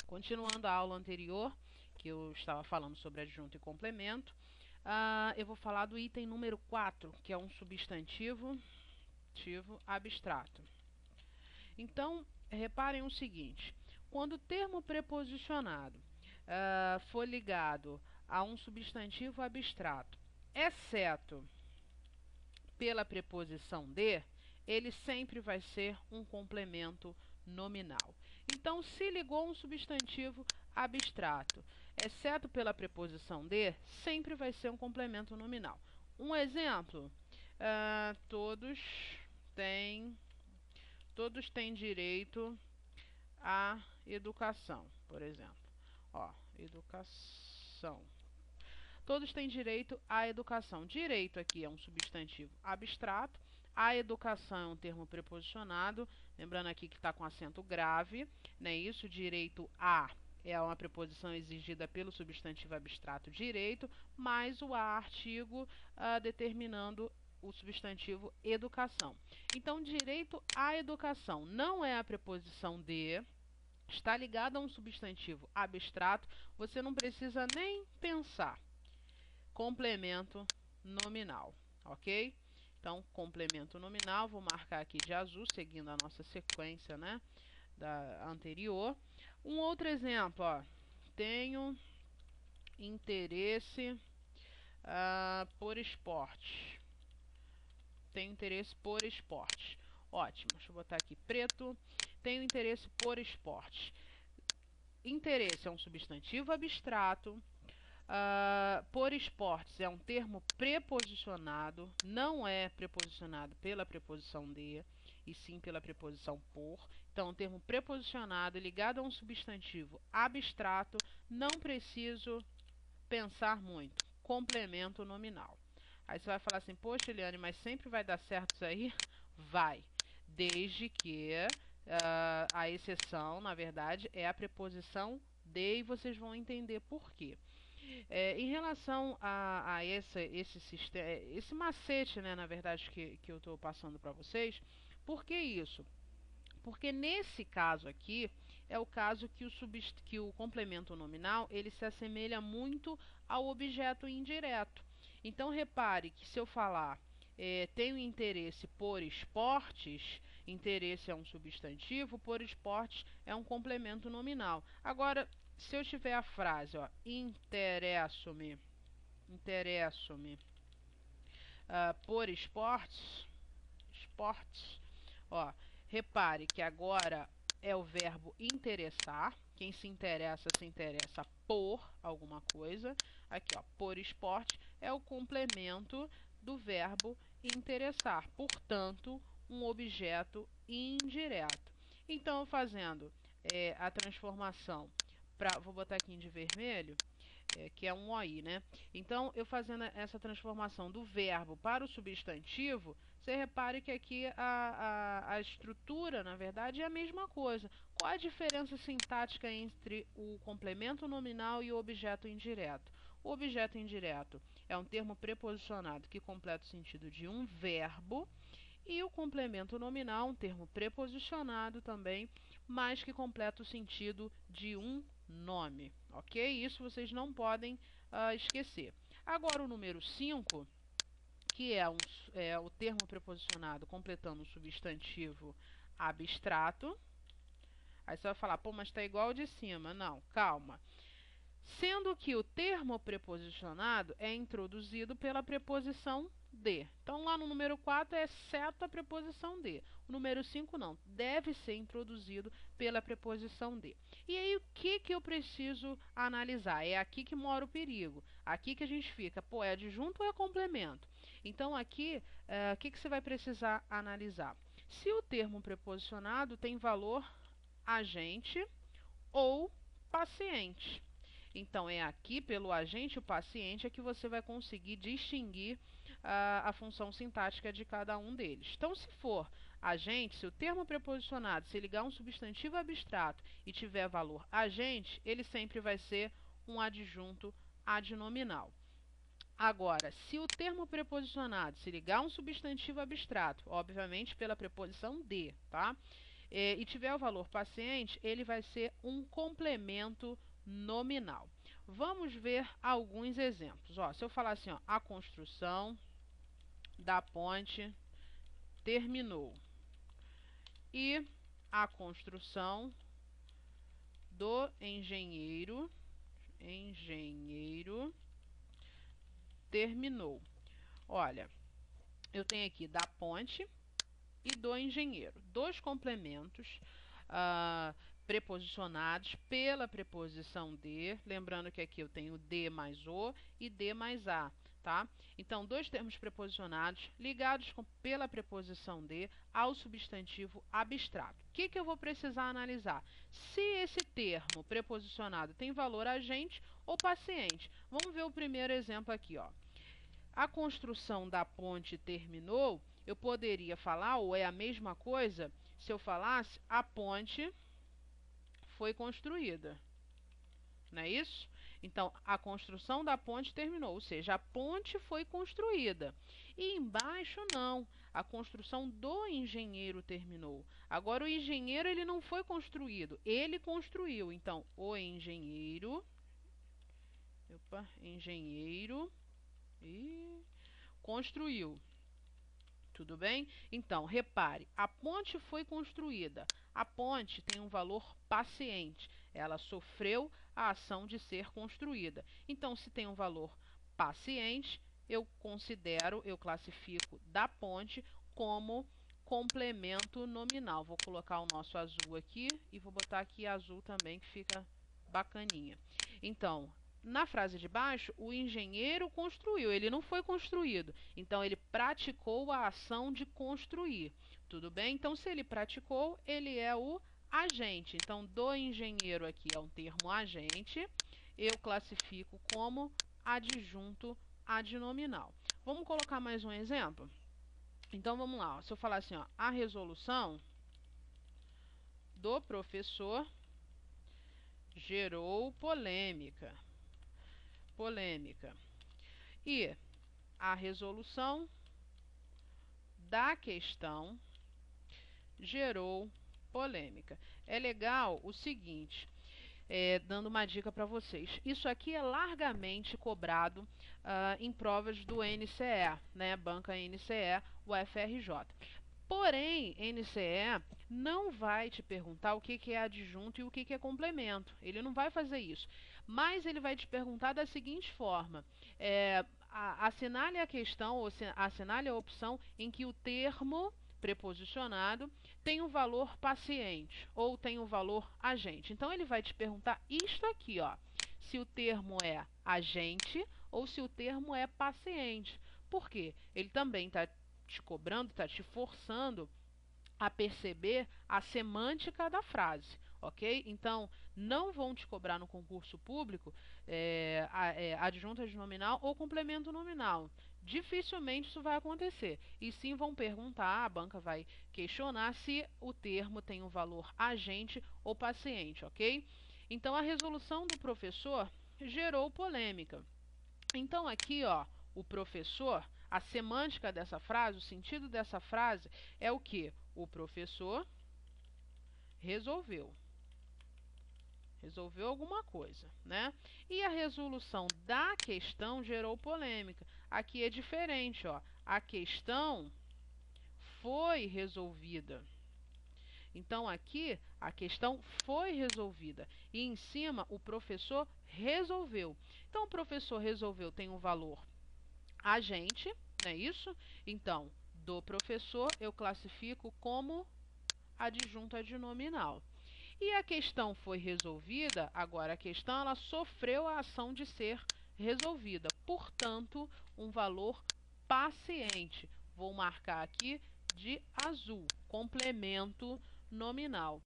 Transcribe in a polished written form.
Continuando a aula anterior, que eu estava falando sobre adjunto e complemento, eu vou falar do item número 4, que é um substantivo abstrato. Então, reparem o seguinte: quando o termo preposicionado for ligado a um substantivo abstrato, exceto pela preposição de, ele sempre vai ser um complemento nominal. Então, se ligou um substantivo abstrato, exceto pela preposição de, sempre vai ser um complemento nominal. Um exemplo: todos têm direito à educação, por exemplo. Educação. Todos têm direito à educação. Direito aqui é um substantivo abstrato. A educação é um termo preposicionado. Lembrando aqui que está com acento grave, não é isso? Direito a é uma preposição exigida pelo substantivo abstrato direito, mais o a artigo determinando o substantivo educação. Então, direito à educação não é a preposição de, está ligado a um substantivo abstrato, você não precisa nem pensar. Complemento nominal, ok? Então, complemento nominal, vou marcar aqui de azul, seguindo a nossa sequência, né, da anterior. Um outro exemplo, tenho interesse por esporte. Tenho interesse por esporte. Ótimo, deixa eu botar aqui preto. Tenho interesse por esporte. Interesse é um substantivo abstrato. Por esportes é um termo preposicionado, não é preposicionado pela preposição de, e sim pela preposição por. Então, um termo preposicionado ligado a um substantivo abstrato, não preciso pensar muito. Complemento nominal. Aí você vai falar assim: poxa, Eliane, mas sempre vai dar certo isso aí? Vai, desde que a exceção, na verdade, é a preposição de, e vocês vão entender por quê. Em relação a esse macete, né, na verdade, que eu estou passando para vocês, por que isso? Porque nesse caso aqui, é o caso que o complemento nominal ele se assemelha muito ao objeto indireto. Então, repare que se eu falar tenho interesse por esportes, interesse é um substantivo, por esportes é um complemento nominal. Agora, se eu tiver a frase, interesso-me por esportes, repare que agora é o verbo interessar. Quem se interessa por alguma coisa. Aqui, por esporte é o complemento do verbo interessar. Portanto, um objeto indireto. Então, fazendo a transformação vou botar aqui de vermelho, que é um OI, né? Então, eu fazendo essa transformação do verbo para o substantivo, você repare que aqui a estrutura, na verdade, é a mesma coisa. Qual a diferença sintática entre o complemento nominal e o objeto indireto? O objeto indireto é um termo preposicionado que completa o sentido de um verbo, e o complemento nominal, um termo preposicionado também, mas que completa o sentido de um nome, ok? Isso vocês não podem esquecer. Agora, o número 5, que é o termo preposicionado completando um substantivo abstrato. Aí você vai falar, pô, mas está igual ao de cima. Não, calma. Sendo que o termo preposicionado é introduzido pela preposição de. Então, lá no número 4 é exceto a preposição de. O número 5 não, deve ser introduzido pela preposição de. E aí, o que eu preciso analisar? É aqui que mora o perigo. Aqui que a gente fica, pô, é adjunto ou é complemento? Então, aqui, o que você vai precisar analisar? Se o termo preposicionado tem valor agente ou paciente. Então, é aqui, pelo agente, o paciente, é que você vai conseguir distinguir a função sintática de cada um deles. Então, se for agente, se o termo preposicionado se ligar a um substantivo abstrato e tiver valor agente, ele sempre vai ser um adjunto adnominal. Agora, se o termo preposicionado se ligar a um substantivo abstrato, obviamente pela preposição de, tá? e tiver o valor paciente, ele vai ser um complemento nominal. Vamos ver alguns exemplos. Ó, se eu falar assim, ó, a construção da ponte terminou e a construção do engenheiro terminou. Olha, eu tenho aqui da ponte e do engenheiro, dois complementos preposicionados pela preposição de, lembrando que aqui eu tenho de mais o e de mais a, tá? Então, dois termos preposicionados ligados pela preposição de ao substantivo abstrato. O que eu vou precisar analisar? Se esse termo preposicionado tem valor agente ou paciente. Vamos ver o primeiro exemplo aqui, ó. A construção da ponte terminou. Eu poderia falar, ou é a mesma coisa, se eu falasse a ponte foi construída. Não é isso? Então, a construção da ponte terminou, ou seja, a ponte foi construída. E embaixo não, a construção do engenheiro terminou. Agora, o engenheiro ele não foi construído, ele construiu. Então, o engenheiro construiu. Tudo bem? Então, repare, a ponte foi construída. A ponte tem um valor paciente. Ela sofreu a ação de ser construída. Então, se tem um valor paciente, eu classifico da ponte como complemento nominal. Vou colocar o nosso azul aqui e vou botar aqui azul também, que fica bacaninha. Então, na frase de baixo, o engenheiro construiu, ele não foi construído. Então, ele praticou a ação de construir. Tudo bem? Então, se ele praticou, ele é o agente. Então, do engenheiro aqui é um termo agente. Eu classifico como adjunto adnominal. Vamos colocar mais um exemplo? Então, vamos lá. Ó. Se eu falar assim, ó, a resolução do professor gerou polêmica. E a resolução da questão gerou polêmica. É legal o seguinte, dando uma dica para vocês. Isso aqui é largamente cobrado em provas do NCE, né? Banca NCE, UFRJ. Porém, NCE não vai te perguntar o que é adjunto e o que é complemento. Ele não vai fazer isso. Mas ele vai te perguntar da seguinte forma. Assinale a questão ou assinale a opção em que o termo preposicionado tem um valor paciente ou tem um valor agente. Então, ele vai te perguntar isto aqui, ó. Se o termo é agente ou se o termo é paciente. Por quê? Ele também está te cobrando, está te forçando a perceber a semântica da frase, ok? Então, não vão te cobrar no concurso público adjunto adnominal ou complemento nominal. Dificilmente isso vai acontecer. E sim vão perguntar, a banca vai questionar se o termo tem um valor agente ou paciente, ok? Então, a resolução do professor gerou polêmica. Então, aqui, ó, o professor, a semântica dessa frase, o sentido dessa frase é o que? O professor resolveu alguma coisa, né? E a resolução da questão gerou polêmica. Aqui é diferente, ó. A questão foi resolvida. Então, aqui, a questão foi resolvida. E em cima, o professor resolveu. Então, o professor resolveu tem um valor agente, não é isso? Então, do professor, eu classifico como adjunto adnominal. E a questão foi resolvida, agora a questão ela sofreu a ação de ser resolvida. Portanto, um valor paciente. Vou marcar aqui de azul, complemento nominal.